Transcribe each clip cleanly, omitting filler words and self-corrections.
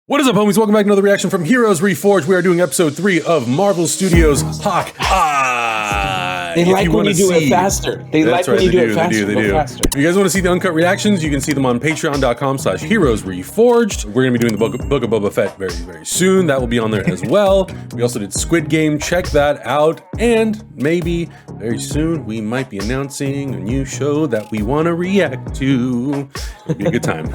What is up, homies? Welcome back to another reaction from Heroes Reforged. We are doing episode 3 of Marvel Studios' Hawkeye. They like when you do it faster. They like when you do it faster. They do. If you guys want to see the uncut reactions, you can see them on patreon.com/Heroes Reforged. We're going to be doing the Book of Boba Fett very, very soon. That will be on there as well. We also did Squid Game. Check that out. And maybe very soon we might be announcing a new show that we want to react to. It'll be a good time.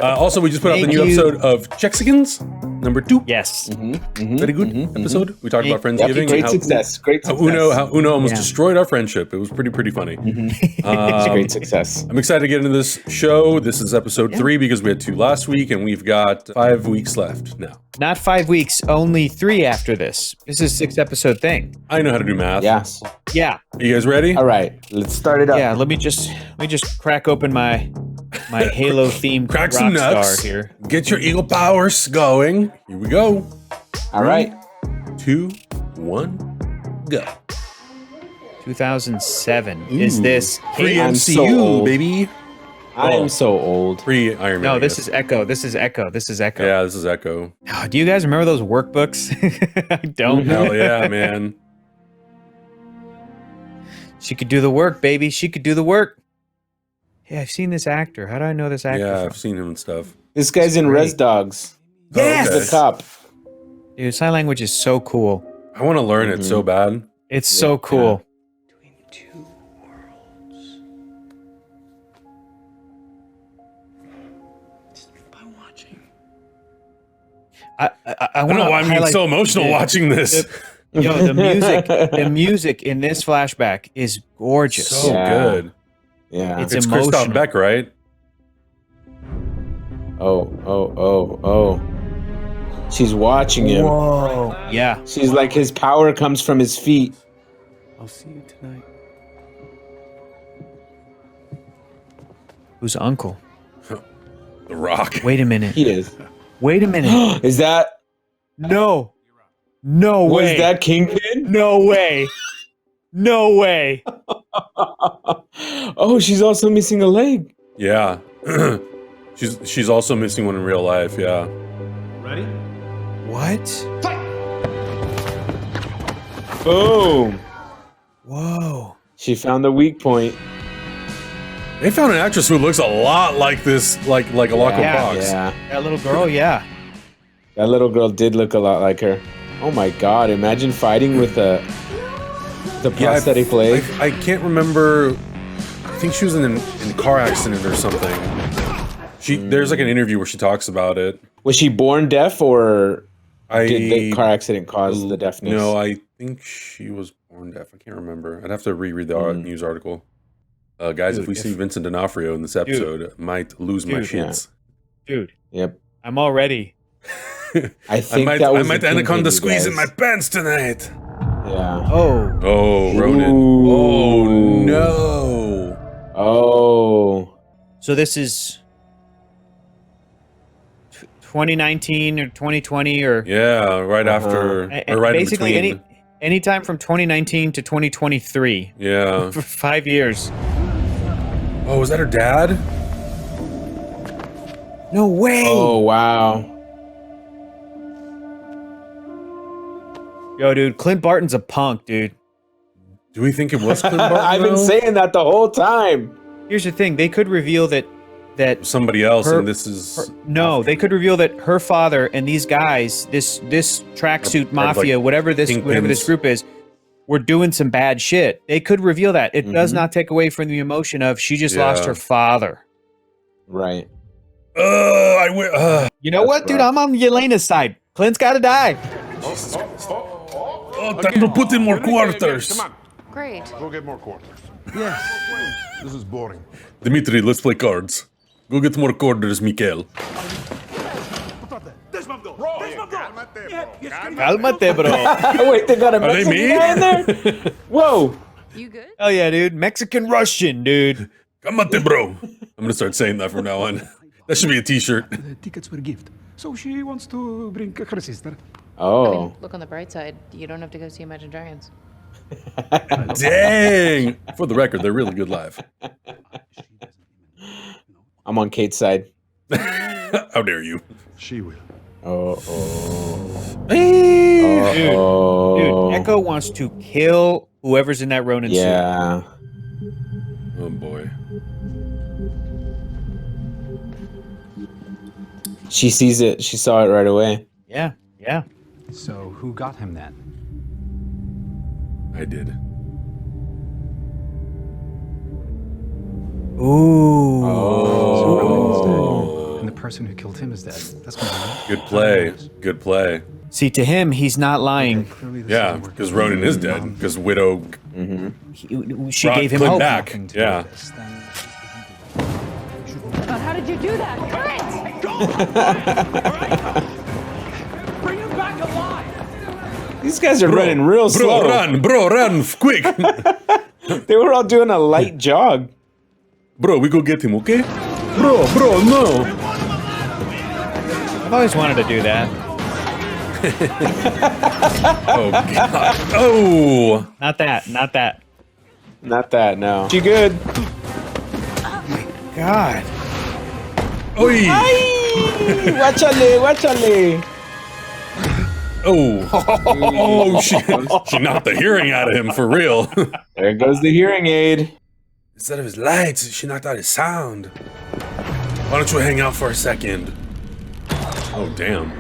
Also, we just put out the new episode of Chexicans, number 2. Yes. Very good episode. We talked about Friendsgiving. Great success. How Uno almost destroyed our friendship. It was pretty funny. It's a great success. I'm excited to get into this show. This is episode 3 because we had 2 last week, and we've got 5 weeks left now. Not 5 weeks, only 3 after this. This is a 6-episode thing. I know how to do math. Yes. Yeah. Are you guys ready? All right, let's start it up. Yeah. Let me just crack open my Halo themed Crack some nuts. Star here. Get your eagle powers going. Here we go. All right. 2, 1, go. 2007. Is this Pre I'm MCU, so old. baby? I am so old. Pre Iron Man. No, I this guess. is Echo. This is Echo. This is Echo. Yeah, this is Echo. Oh, do you guys remember those workbooks? I don't. Hell yeah, man. She could do the work, baby. She could do the work. Yeah, I've seen this actor. How do I know this actor? Yeah, from? I've seen him and stuff. This guy's in Great. Res Dogs. Yes! Okay. The cop. Dude, sign language is so cool. I want to learn it so bad. It's so cool. Between 2 worlds. Just by watching. I I don't know why I'm getting so emotional watching this. Yo, the music in this flashback is gorgeous. So Yeah. good. Yeah. It's It's emotional. Christoph Beck, right? Oh. She's watching him. Whoa. Yeah. She's like, his power comes from his feet. I'll see you tonight. Who's uncle? The Rock. Wait a minute. He is. Wait a minute. Is that, No. No was way. that Kingpin? No way. No way. Oh, she's also missing a leg. Yeah. she's also missing one in real life, yeah. Ready? What? Boom. Whoa. She found the weak point. They found an actress who looks a lot like this, like a Loco Fox. Yeah. That little girl, yeah. That little girl did look a lot like her. Oh my god, imagine fighting with the prosthetic leg. I can't remember. I think she was in a car accident or something. There's like an interview where she talks about it. Was she born deaf, or Did the car accident cause the deafness? No, I think she was born deaf. I can't remember. I'd have to reread the news article. Guys, Dude, if we see Vincent D'Onofrio in this episode, I might lose my shits. Dude, Yep. I'm all ready. I think that was I might the anaconda Kingpin, squeeze in guys. my pants tonight. Yeah. Oh. Oh, Ronan. Ooh. Oh, no. Oh. So this is 2019 or 2020 or Yeah, right after, or right basically in between. any time from 2019 to 2023 Yeah. for 5 years. Oh, was that her dad? No way. Oh wow. Yo, dude, Clint Barton's a punk, dude. Do we think it was Clint Barton? I've been though? saying that the whole time. Here's the thing: they could reveal that Somebody else, her- and this is... no, they could reveal that her father and these guys, this Tracksuit Mafia, like whatever this kingpins. group is, were doing some bad shit. They could reveal that. It does not take away from the emotion of she just lost Yeah. her father. Right. You know That's what, dude? rough. I'm on Yelena's side. Clint's got to die. Oh, time to put in more quarters. Come on, Great. go get more quarters. Yes. This is boring. Dimitri, let's play cards. Go get more quarters, Mikael. Calmate, bro. Wait, they got a Are they Mexican me? guy in there? Whoa. You good? Hell yeah, dude. Mexican Russian, dude. Kamate, bro. I'm gonna start saying that from now on. That should be a t-shirt. The tickets were gift. So she wants to bring her sister. Oh. Look on the bright side. You don't have to go see Imagine Dragons. Dang! For the record, they're really good live. I'm on Kate's side. How dare you? She will. Dude, Echo wants to kill whoever's in that Ronin suit. Yeah. Oh boy. She sees it. She saw it right away. Yeah, yeah. So who got him then? I did. Ooh. So Ronin's dead, and the person who killed him is dead. That's gonna be Good play. Good play. See, to him, he's not lying. clearly this Yeah, isn't working. because Ronan is dead. Because Widow She brought gave him Clint hope. back. Nothing to do Yeah. with this, then- But how did you do that? Clint! Bring him back alive! These guys are running real slow. Bro, run, quick. They were all doing a light jog. Bro, we go get him, okay? Bro, no. I've always wanted to do that. Oh, God. Oh. Not that. Not that, no. She good. God. Oi. Watchale. Oh. Oh, she knocked the hearing out of him for real. There goes the hearing aid. Instead of his lights, she knocked out his sound. Why don't you hang out for a second? Oh, damn.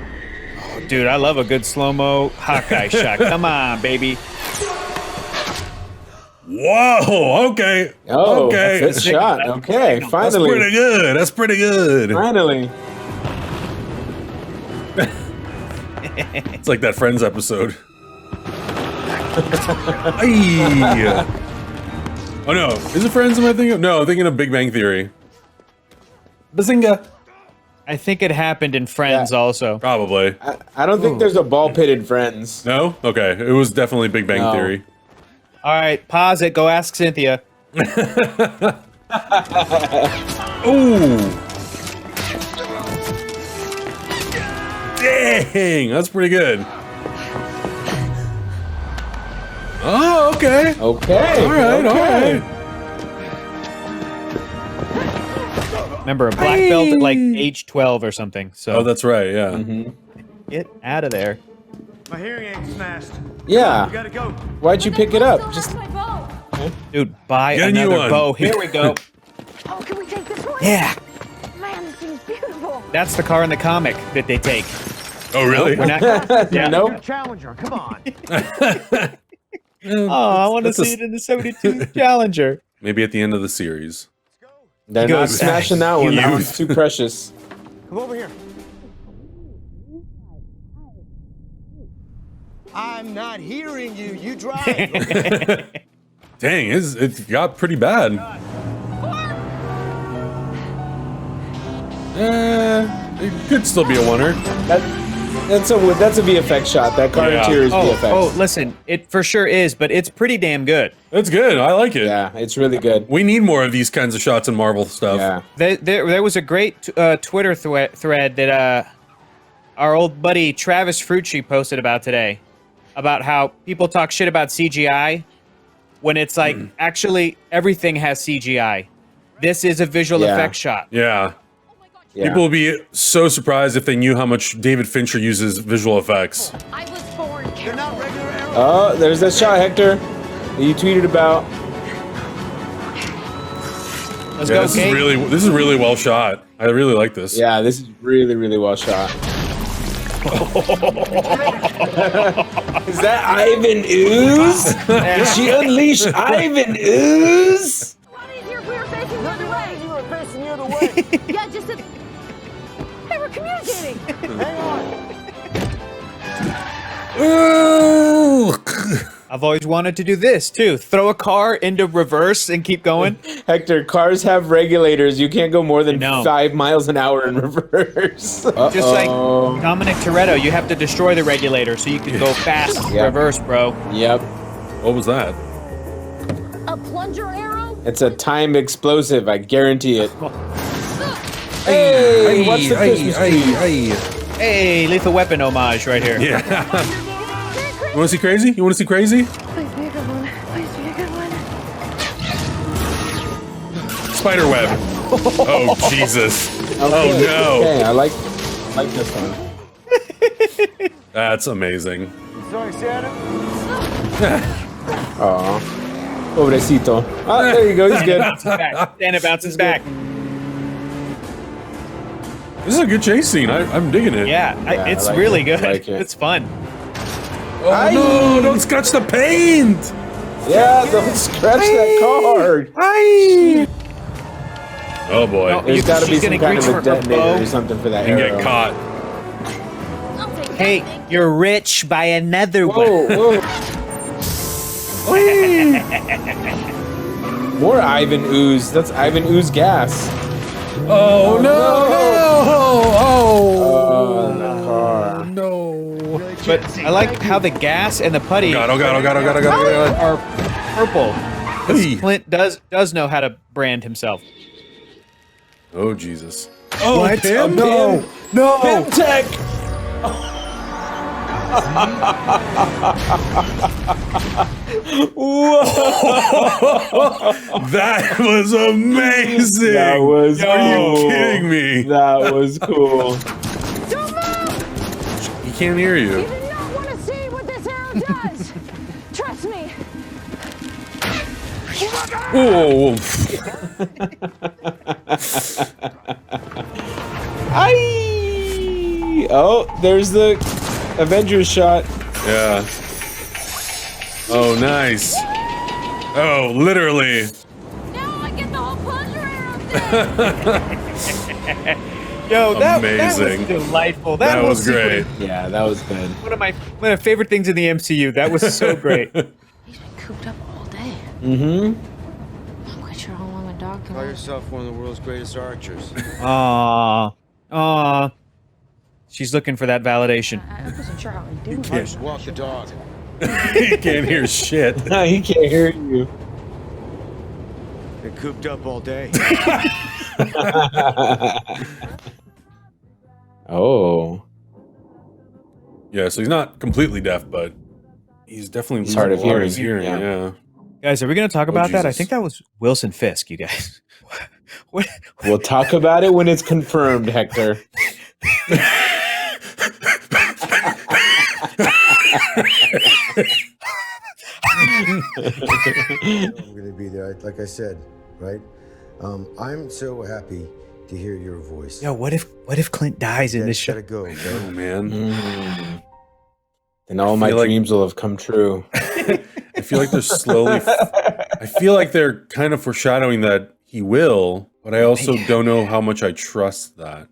Dude, I love a good slow-mo Hawkeye shot. Come on, baby. Whoa, okay. Oh, okay. good shot. Okay, That's finally. pretty good. Finally. It's like that Friends episode. Aye. Oh no, is it Friends am I thinking of? No, I'm thinking of Big Bang Theory. Bazinga. I think it happened in Friends Yeah. also. Probably. I don't think there's a ball pit in Friends. No? Okay, it was definitely Big Bang No. Theory. All right, pause it. Go ask Cynthia. Ooh. Dang, that's pretty good. Oh, okay. Okay. All right. Remember, a black belt at like age 12 or something. So Oh, that's right, yeah. get out of there. My hearing aid smashed. Yeah. Gotta go. Why'd you pick it up? Just my bow. Dude, buy Get a new another one. bow. Here we go. Oh, can we take this one? Yeah, Man, this thing's beautiful. that's the car in the comic that they take. Oh, really? We're not. Yeah. nope. Challenger, come on. Oh, I want to That's a- see it in the 72 Challenger. Maybe at the end of the series. They're He not goes, smashing that one. That "You." one's too precious. Come over here. I'm not hearing you. You drive. Dang, it got pretty bad. It could still be a winner. That's a VFX shot. That car Yeah. interior is VFX. Oh, listen, it for sure is, but it's pretty damn good. That's good. I like it. Yeah, it's really good. We need more of these kinds of shots in Marvel stuff. Yeah. There was a great Twitter thread that our old buddy Travis Frucci posted about today, about how people talk shit about CGI when it's like actually everything has CGI. This is a visual Yeah. effects shot. Yeah. Yeah. People would be so surprised if they knew how much David Fincher uses visual effects. I was born They're not regular arrows. Oh, there's that shot, Hector, that you tweeted about. Let's Yeah, go, this Kate. is really well shot. I really like this. Yeah, this is really, really well shot. Is that Ivan Ooze? Did she unleash Ivan Ooze? A lot easier if we were facing the other way. You were facing the other way. Yeah, just that. Hey, we're communicating. Hang on. I've always wanted to do this too. Throw a car into reverse and keep going. Hector, cars have regulators. You can't go more than I know. 5 miles an hour in reverse. Just like Dominic Toretto, you have to destroy the regulator so you can go fast Yeah. reverse, bro. Yep. What was that? A plunger arrow? It's a timed explosive. I guarantee it. Hey, what's the Christmas tree? Hey, Lethal Weapon homage right here. Yeah. You want to see crazy? You want to see crazy? Please be a good one. Please be a good one. Spiderweb. Oh, Jesus. Okay, Oh, no. Okay, I like this one. That's amazing. Sorry, Santa. Aw. Pobrecito. Ah, there you go. He's good. Santa bounces back. This is a good chase scene. I'm digging it. Yeah, Yeah, it's I like really it. good. I like it. It's fun. Oh no! Don't scratch the paint. Yeah, don't scratch that card. Oh boy, No, There's got to be She's some gonna kind of reach a for her detonator bow. or something for that and arrow. get caught. I'll take that, Hey, thank you're rich by another one. Whoa, whoa. More Ivan ooze. That's Ivan ooze gas. Oh no! Oh, the car. No! But I like how the gas and the putty Oh god! are purple. Hey. Clint does know how to brand himself. Oh Jesus! Oh, What? Pim? No. No! Tech. That was amazing! That was Are you cool. kidding me? That was cool. He can't hear you. you. You do not want to see what this arrow does. Trust me. Whoa! Aye. Oh, there's the Avengers shot. Yeah. Oh, nice. Oh, literally. Now I get the whole pleasure arrow thing. Yo, that Amazing. was delightful. That whole was great. sequence- Yeah, that was good. One of my favorite things in the MCU. That was so great. He's been cooped up all day. Mm-hmm. Not quite sure how long a dog can Call live. yourself one of the world's greatest archers. Aww. She's looking for that validation. I wasn't sure how I do it. Just walk the dog. He can't hear shit. He can't hear you. Been cooped up all day. Oh. Yeah, so he's not completely deaf, but he's definitely He's hard of hearing. hearing, Yeah. yeah. Guys, are we going to talk about that? I Jesus. think that was Wilson Fisk, you guys. what? We'll talk about it when it's confirmed, Hector. I'm going to be there. Like I said, right? I'm so happy to hear your voice. Yo, what if Clint dies in this show? Gotta go, Oh, okay? man. And all my feel like- dreams will have come true. I feel like they're slowly... I feel like they're kind of foreshadowing that he will, but I also don't know how much I trust that.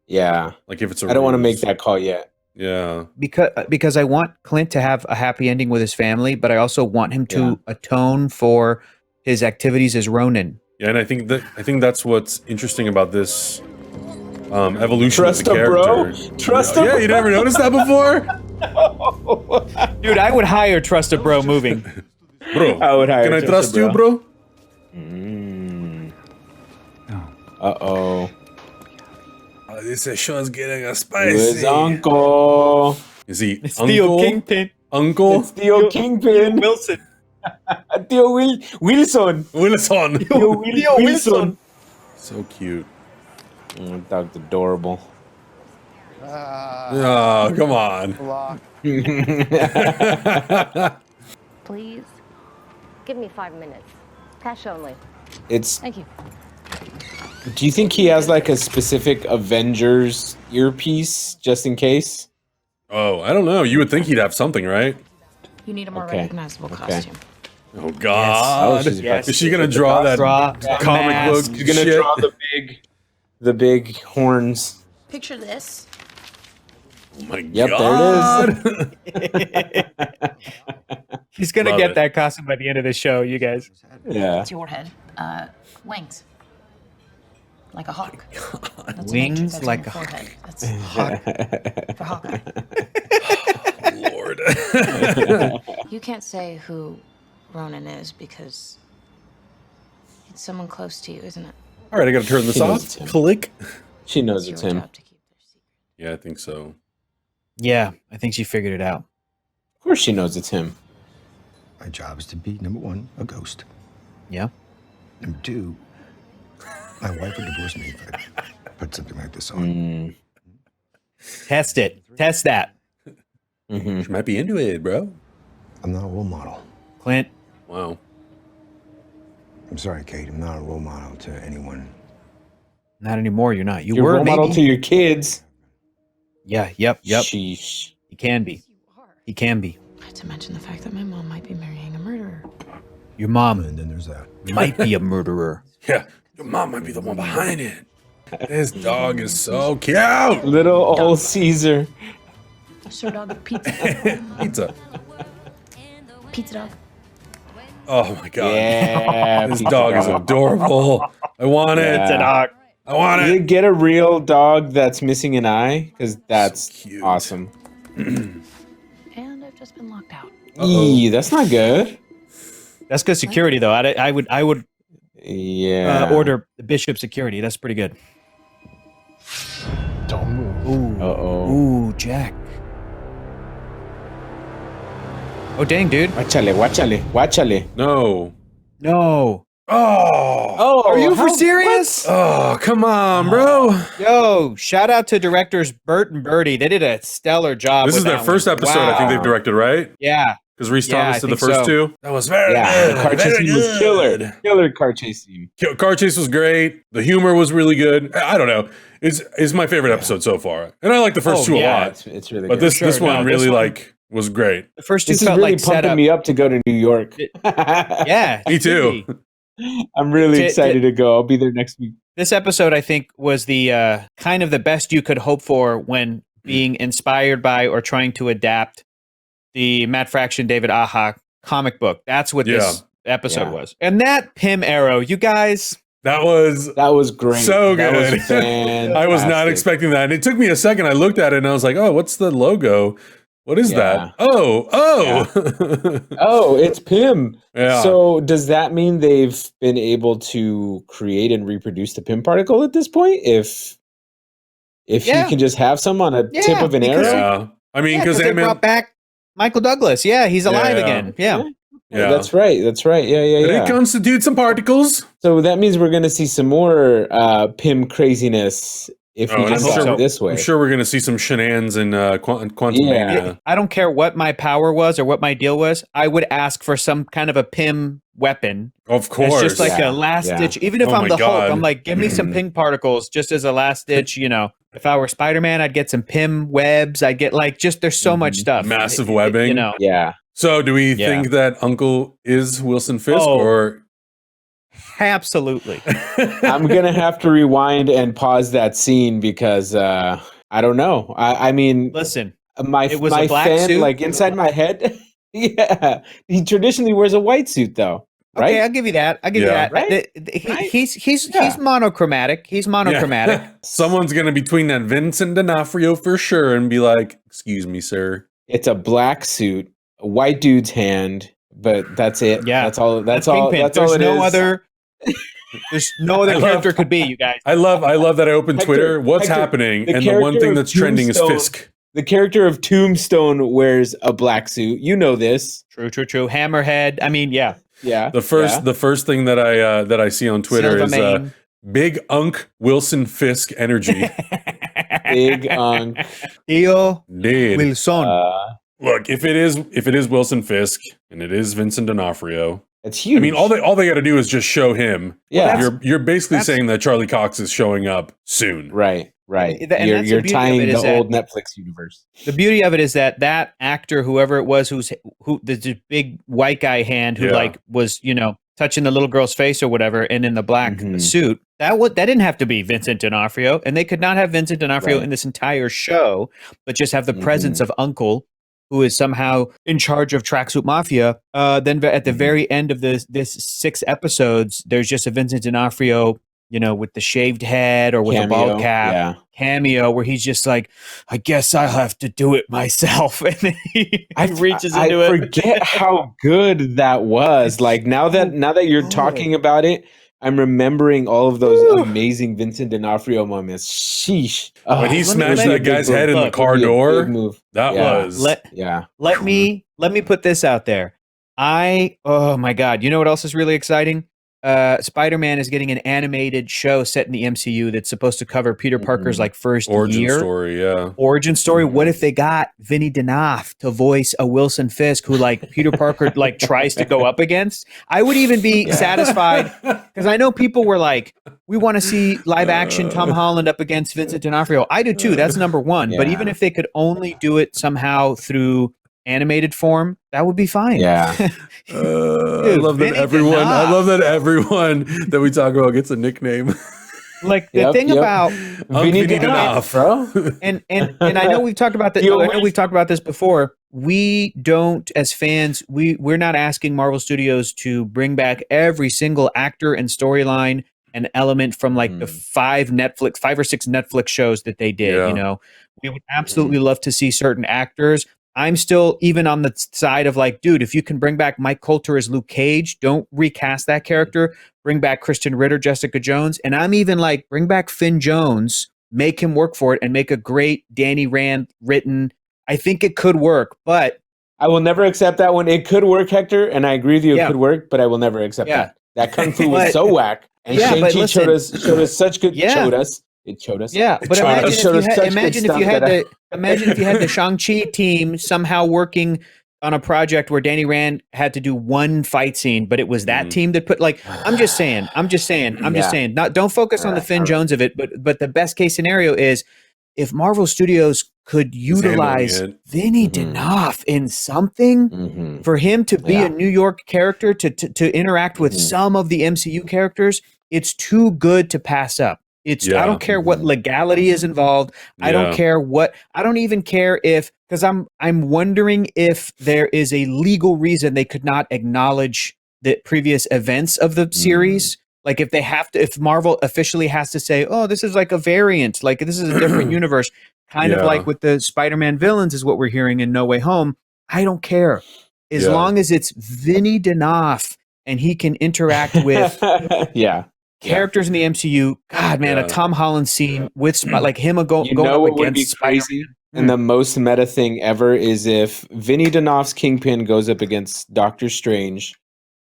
Yeah. Like, if it's a I don't want to ruse. make that call yet. Yeah. Because I want Clint to have a happy ending with his family, but I also want him to atone for his activities as Ronin. Yeah, and I think that's what's interesting about this evolution Trust of the a bro? character. Trust a Yeah, you never noticed that before? Dude, I would hire Trust a Bro moving. Bro, I would hire can I Trust a trust you, bro? Uh-oh. This show's getting a Where's spicy. Uncle? Is he It's uncle? Theo Kingpin. Uncle? It's Theo Kingpin. Wilson. Theo Wilson. Wilson. Theo Wilson. So cute. That dog's adorable. Oh, come on. Please. Give me 5 minutes. Cash only. It's. Thank you. Do you think he has like a specific Avengers earpiece just in case? Oh, I don't know. You would think he'd have something, right? You need a more Okay. recognizable Okay. costume. Oh, God. she's about to Is she going to draw that comic book He's gonna shit? draw the big horns. Picture this. Oh, my Yep, God. there it He's going to Love get it. that costume by the end of the show, you guys. Yeah. It's your head. Wings. Like a hawk. That's Wings that's like on a your forehead. That's hawk for Hawkeye. Lord. You can't say who Ronan is because it's someone close to you, isn't it? All right, I got to turn this She knows off. it's him. Click. She knows It's it's your him. job to keep their secret. Yeah, I think so. Yeah, I think she figured it out. Of course she knows it's him. My job is to be, number one, a ghost. Yeah. Number two, my wife would divorce me if I put something like this on. Test it. Test that. Mhm. She might be into it, bro. I'm not a role model. Clint. Wow. I'm sorry, Kate. I'm not a role model to anyone. Not anymore. You're not. You Your were role model maybe. to your kids. Yeah. Yep. Sheesh. He can be. He can be. Not to mention the fact that my mom might be marrying a murderer. Your mom And then there's that. might be a murderer. Yeah, your mom might be the one behind it. This dog is so cute. Little old Caesar. Sir dog pizza. Pizza. Pizza dog. Oh my god. Yeah. This pizza dog is adorable. I want it. Yeah. It's a dog. I want You it. get a real dog that's missing an eye, because that's cute. awesome. And I've just been locked out. Eee, that's not good. That's good security, though. I would Yeah. order the bishop security. That's pretty good. Don't move. Ooh. Uh-oh. Ooh, Jack. Oh, dang, dude. Watchale. No. No. Oh. Oh, Are you for serious? Oh, come on, bro. Yo, shout out to directors Bert and Birdie. They did a stellar job. This with is their that first one. episode I think Wow. they've directed, right? Yeah. Because Reese Yeah, Thomas I did the think first so. two. That was very Yeah, good. the car Very chase scene was killer. good. Killer car chase scene. Car chase was great. The humor was really good. I don't know. It's my favorite episode so far, and I like the first two a lot. It's really But good. this Sure, this one no, really this one- like was great. The first two This is felt really like set pumping up. me up to go to New York. Yeah. Me too. I'm really To- excited to go. I'll be there next week. This episode, I think, was the kind of the best you could hope for when being inspired by or trying to adapt the Matt Fraction, David Aja comic book. That's what this episode Yeah. was. And that Pym arrow, you guys. That was That was great. so That good. was fantastic. I was not expecting that. And it took me a second. I looked at it and I was like, oh, what's the logo? What is Yeah. that? Oh. Oh, it's Pym. Yeah. So does that mean they've been able to create and reproduce the Pym particle at this point? If Yeah. you can just have some on a tip Yeah, of an because arrow? Yeah. I mean, Yeah, because they Ant-Man. brought back Michael Douglas. Yeah, he's alive Yeah. again. Yeah. Yeah. That's right. Yeah, It yeah. constitutes some particles. So that means we're going to see some more Pym craziness if we Oh, just I'm saw sure- it this way. I'm sure we're going to see some shenanigans in Quantum Yeah. Mania. I don't care what my power was or what my deal was. I would ask for some kind of a Pym weapon. Of course. It's just like Yeah, a last yeah. ditch. Even if Oh I'm my the God. Hulk, I'm like, give me some Pym particles just as a last ditch. You know, if I were Spider-Man, I'd get some Pym webs. I'd get like just there's so much stuff. Massive webbing. You know, Yeah. So do we Yeah. think that Uncle is Wilson Fisk Oh. or absolutely. I'm going to have to rewind and pause that scene because I don't know. I mean, Listen, my it was my a black fan, suit? like inside my head. Yeah. He traditionally wears a white suit though, right? okay, I'll give you that. I'll give you Yeah. that. Right? He- He's Yeah. monochromatic. He's monochromatic. Someone's going to be tweeting at Vincent D'Onofrio for sure and be like, excuse me, sir. It's a black suit, a white dude's hand, but that's it. Yeah. That's all. That's all. Kingpin. That's There's all it no is. other. There's no other I love- character could be. You guys. I love that I opened Hector, Twitter. What's Hector, happening? the And the one character thing of that's trending is Tombstone- Fisk. The character of Tombstone wears a black suit. You know this. True. Hammerhead. I mean, yeah. Yeah. The first thing that I see on Twitter is Silvermane. Big Unk Wilson Fisk energy. Big Theo Dude. Wilson. Look, if it is Wilson Fisk and it is Vincent D'Onofrio, It's huge. I mean, all they got to do is just show him. Yeah. You're basically that's- saying that Charlie Cox is showing up soon. Right. And that's the You're beauty of tying it the is that- old Netflix universe. The beauty of it is that actor, whoever it was, who the big white guy hand who Yeah. like was touching the little girl's face or whatever, and in the black Mhm. suit, that didn't have to be Vincent D'Onofrio, and they could not have Vincent D'Onofrio Right. in this entire show, but just have the Mhm. presence of Uncle, who is somehow in charge of Tracksuit Mafia. Then at the very end of this 6 episodes, there's just a Vincent D'Onofrio, with the shaved head or with a Cameo, bald cap. yeah. Cameo where he's just like, I guess I'll have to do it myself, and then he reaches into I it. forget how good that was. Like now that you're talking about it, I'm remembering all of those amazing Vincent D'Onofrio moments. Sheesh! When he let me- smashed let me- that guy's big head in the look, car Would be a door, big move. that Yeah. was Yeah. Let me put this out there. Oh my God, you know what else is really exciting? Spider-Man is getting an animated show set in the MCU that's supposed to cover Peter Parker's like first Origin year. story, yeah. Origin story. What if they got Vinny D'Onofrio to voice a Wilson Fisk who like Peter Parker like tries to go up against? I would even be satisfied because I know people were like, we want to see live action Tom Holland up against Vincent D'Onofrio. I do too. That's number one. But even if they could only do it somehow through animated form, that would be fine. Yeah. I love that everyone. I love that everyone that we talk about gets a nickname. Like the thing about Vinny D'Onofrio, bro, and I know we've talked about that. I know we've talked about this before. We don't, as fans, we're not asking Marvel Studios to bring back every single actor and storyline and element from like the 5 or 6 Netflix shows that they did. You know, we would absolutely love to see certain actors. I'm still even on the side of like, dude, if you can bring back Mike Coulter as Luke Cage, don't recast that character. Bring back Kristen Ritter, Jessica Jones. And I'm even like, bring back Finn Jones, make him work for it and make a great Danny Rand written. I think it could work, but I will never accept that one. It could work, Hector, and I agree with you. It could work, but I will never accept that. That Kung Fu was so whack. And Shang-Chi showed us such good showed us. It showed us. Yeah, but imagine if you had the Shang-Chi team somehow working on a project where Danny Rand had to do one fight scene, but it was that team that put like I'm just saying. Not don't focus on the Finn Jones of it, but the best case scenario is if Marvel Studios could utilize Vinny D'Onofrio in something for him to be a New York character to interact with some of the MCU characters, it's too good to pass up. I don't care what legality is involved. I don't care I don't even care if, because I'm wondering if there is a legal reason they could not acknowledge the previous events of the series. Like if Marvel officially has to say, oh, this is like a variant, like this is a different universe, kind of like with the Spider-Man villains is what we're hearing in No Way Home. I don't care. As long as it's Vinny D'Onofrio and he can interact with characters in the MCU. God, man, a Tom Holland scene with like him going up against Spider-Man. And the most meta thing ever is if Vinny D'Onofrio's Kingpin goes up against Doctor Strange,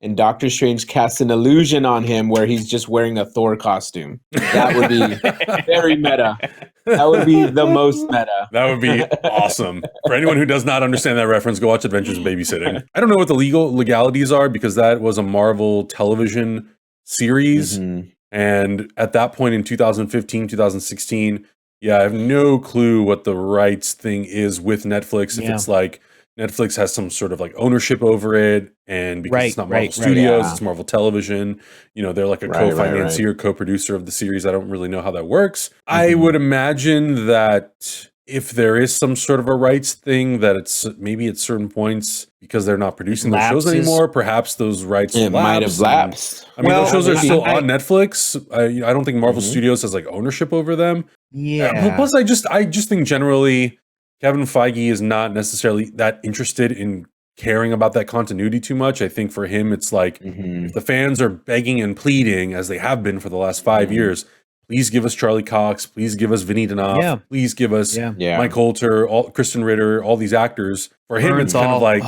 and Doctor Strange casts an illusion on him where he's just wearing a Thor costume. That would be very meta. That would be the most meta. That would be awesome. For anyone who does not understand that reference, go watch Adventures in Babysitting. I don't know what the legalities are because that was a Marvel television series. And at that point in 2015, 2016, I have no clue what the rights thing is with Netflix. If it's like Netflix has some sort of like ownership over it, and because it's not Marvel Studios, it's Marvel Television, you know, they're like a co-financier, co-producer of the series. I don't really know how that works. I would imagine that if there is some sort of a rights thing, that it's maybe at certain points because they're not producing those shows anymore, perhaps those rights might have lapsed. I mean, those shows are still on Netflix. I don't think Marvel Studios has like ownership over them. Plus, I just think generally Kevin Feige is not necessarily that interested in caring about that continuity too much. I think for him, it's like if the fans are begging and pleading, as they have been for the last 5 years, please give us Charlie Cox, please give us Vinny D'Onofrio, please give us Mike Coulter, Kristen Ritter, all these actors. For him, it's kind of like,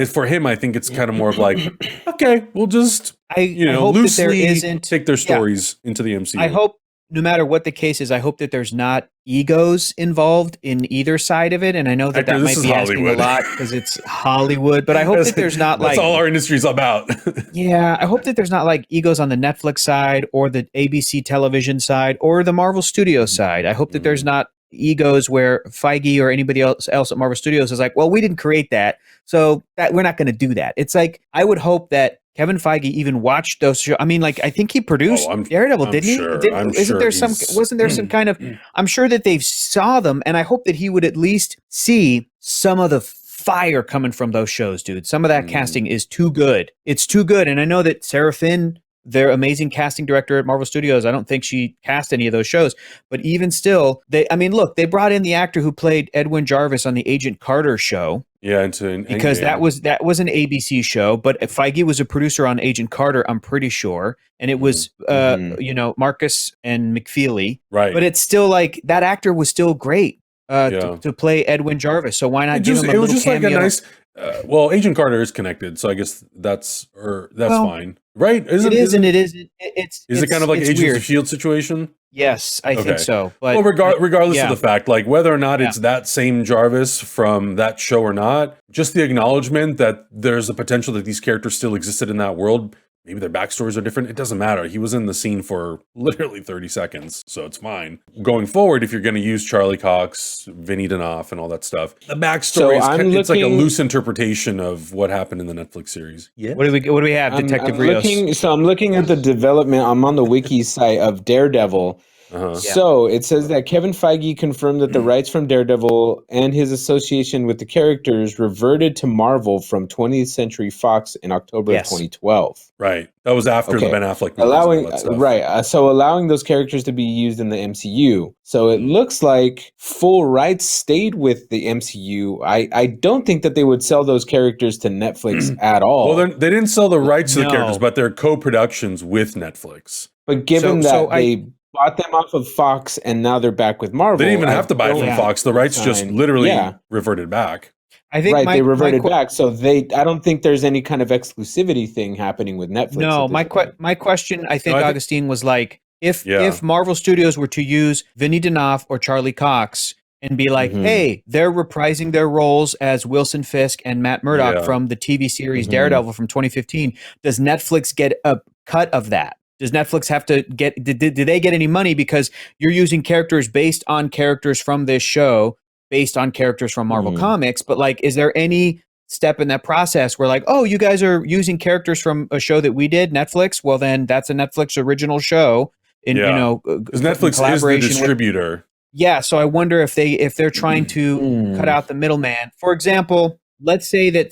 for him, I think it's kind of more of like, okay, we'll just, loosely take their stories into the MCU. I hope, no matter what the case is, I hope that there's not egos involved in either side of it. And I know that might be asking a lot because it's Hollywood, but I hope that there's not that's all our industry's about. I hope that there's not like egos on the Netflix side or the ABC television side or the Marvel Studios side. I hope that there's not egos where Feige or anybody else at Marvel Studios is like, well, we didn't create that, so that we're not going to do that. It's like, I would hope that Kevin Feige even watched those shows. I mean, like, I think he produced Daredevil, didn't he? Wasn't there some kind of, I'm sure that they saw them, and I hope that he would at least see some of the fire coming from those shows, dude. Some of that casting is too good. It's too good. And I know that Sarah Finn, their amazing casting director at Marvel Studios, I don't think she cast any of those shows, but even still, they brought in the actor who played Edwin Jarvis on the Agent Carter show. Because that was an ABC show, but Feige was a producer on Agent Carter, I'm pretty sure, and it was Marcus and McFeely, right? But it's still like that actor was still great to play Edwin Jarvis. So why not give him a little cameo? Like a nice. Well, Agent Carter is connected, so I guess that's fine, right? It is and it isn't. Is it kind of like Agents weird. of S.H.I.E.L.D. situation? Yes, I think so. But well, regardless of the fact, like whether or not Yeah. it's that same Jarvis from that show or not, just the acknowledgement that there's a potential that these characters still existed in that world. Maybe their backstories are different. It doesn't matter. He was in the scene for literally 30 seconds, so it's fine. Going forward, if you're going to use Charlie Cox, Vinny D'Onofrio, and all that stuff, the backstory it's like a loose interpretation of what happened in the Netflix series. Yeah. What do we have, Detective Rios? I'm looking at the development. I'm on the wiki site of Daredevil. So it says that Kevin Feige confirmed that the rights from Daredevil and his association with the characters reverted to Marvel from 20th Century Fox in October of 2012. Right. That was after the Ben Affleck movies allowing those characters to be used in the MCU. So it looks like full rights stayed with the MCU. I don't think that they would sell those characters to Netflix at all. Well, they didn't sell the rights to the characters, but they're co-productions with Netflix. But given they bought them off of Fox and now they're back with Marvel. They didn't even have to buy from Fox. The rights just literally reverted back. I think they reverted back. So I don't think there's any kind of exclusivity thing happening with Netflix. No, my question, I think, Augustine, was like, if Marvel Studios were to use Vinny D'Onofrio or Charlie Cox and be like, hey, they're reprising their roles as Wilson Fisk and Matt Murdock from the TV series Daredevil from 2015, does Netflix get a cut of that? Does Netflix have to get, did they get any money because you're using characters based on characters from this show, based on characters from Marvel Comics, but like, is there any step in that process where like, oh, you guys are using characters from a show that we did, Netflix? Well, then that's a Netflix original show. Because Netflix is the distributor. So I wonder if they're trying to cut out the middleman. For example, let's say that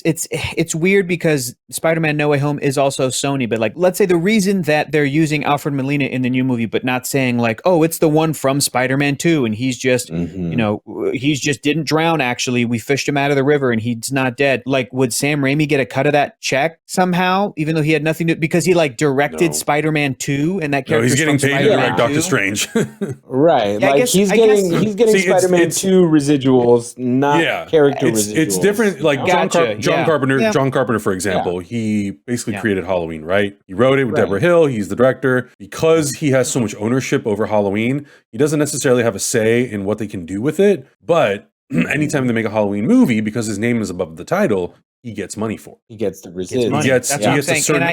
it's weird because Spider-Man No Way Home is also Sony, but like, let's say the reason that they're using Alfred Molina in the new movie, but not saying like, oh, it's the one from Spider-Man 2 and he's just, he's just didn't drown. Actually, we fished him out of the river and he's not dead. Like, would Sam Raimi get a cut of that check somehow, even though he had nothing to, because he like directed Spider-Man 2 and that character he's getting paid to direct Doctor Strange. Right. Yeah, like he's getting Spider-Man 2 residuals, not character residuals. It's different. Like John Carpenter, for example, he basically created Halloween, right? He wrote it with Deborah Hill. He's the director. Because he has so much ownership over Halloween, he doesn't necessarily have a say in what they can do with it. But anytime they make a Halloween movie, because his name is above the title, he gets money for it. He gets the residuals.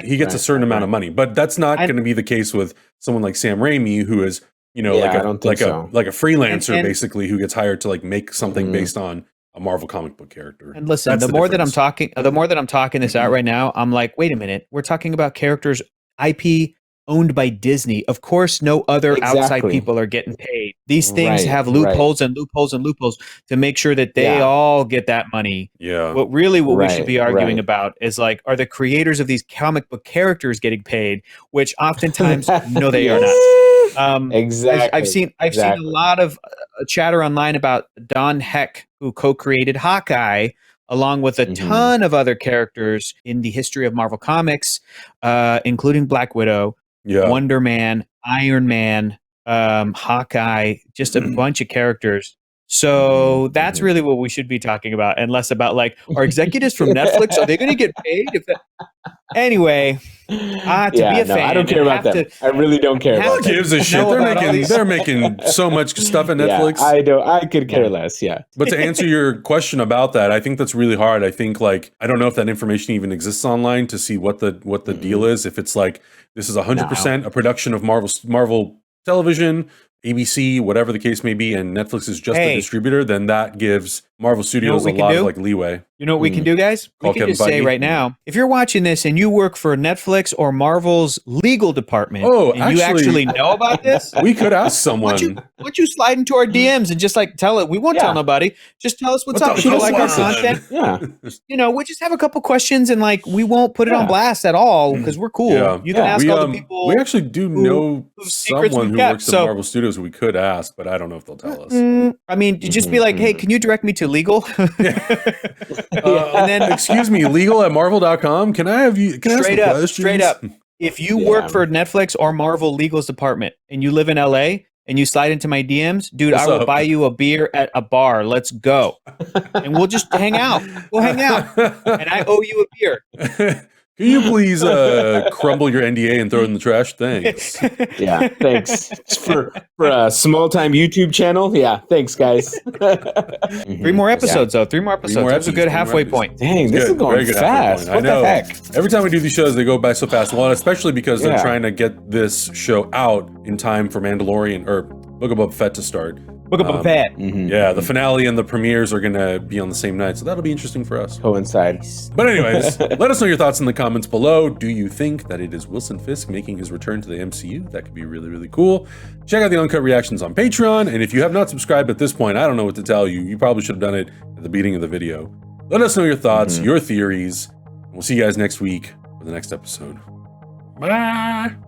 He gets a certain amount of money. But that's not going to be the case with someone like Sam Raimi, who is, like a freelancer, basically, who gets hired to like make something based on a Marvel comic book character. And listen, the more that I'm talking this out right now, I'm like, wait a minute, we're talking about characters IP owned by Disney. Of course, no other outside people are getting paid. These things have loopholes and loopholes and loopholes to make sure that they all get that money. Yeah. What we should be arguing about is like, are the creators of these comic book characters getting paid? Which oftentimes, no, they are not. Exactly. I've seen a lot of chatter online about Don Heck, who co-created Hawkeye, along with a ton of other characters in the history of Marvel Comics, including Black Widow, Wonder Man, Iron Man, Hawkeye, just a bunch of characters. So that's really what we should be talking about, and less about like, are executives from Netflix, are they going to get paid? Anyway, be a fan, I don't care about them. I really don't care. Who gives a shit? They're making so much stuff at Netflix. I could care less. Yeah. But to answer your question about that, I think that's really hard. I think like, I don't know if that information even exists online to see what the deal is. If it's like, this is 100% a production of Marvel television, ABC, whatever the case may be, and Netflix is just a distributor, then that gives Marvel Studios a lot of like leeway. You know what we can do, guys? We can just say right now, if you're watching this and you work for Netflix or Marvel's legal department, and you actually know about this, we could ask someone. Why don't you slide into our DMs and just like tell it? We won't tell nobody. Just tell us what's up. If you like our content, we just have a couple questions and like we won't put it on blast at all because we're cool. Yeah. You can ask all the people. We actually do know someone who works at Marvel Studios who we could ask, but I don't know if they'll tell us. I mean, just be like, hey, can you direct me to legal? And then, excuse me, legal@marvel.com. Can I have you? Can I ask some questions? Straight up. If you work for Netflix or Marvel Legal's department and you live in LA and you slide into my DMs, dude, I will buy you a beer at a bar. Let's go. and we'll just hang out. We'll hang out, and I owe you a beer. Can you please crumble your NDA and throw it in the trash? Thanks. Yeah, thanks. For a small time YouTube channel. Yeah, thanks, guys. 3 more episodes, though. 3 more episodes. That's a good halfway point. Dang, this Good. is going Very good halfway fast. point. What I know. the heck? Every time we do these shows, they go by so fast. Well, especially because they're Yeah. trying to get this show out in time for Mandalorian or Book of Boba Fett to start. Book of Boba Fett. Yeah, the finale and the premieres are going to be on the same night, so that'll be interesting for us. Coincide. But anyways, let us know your thoughts in the comments below. Do you think that it is Wilson Fisk making his return to the MCU? That could be really, really cool. Check out the uncut reactions on Patreon, and if you have not subscribed at this point, I don't know what to tell you. You probably should have done it at the beginning of the video. Let us know your thoughts, your theories. We'll see you guys next week for the next episode. Bye!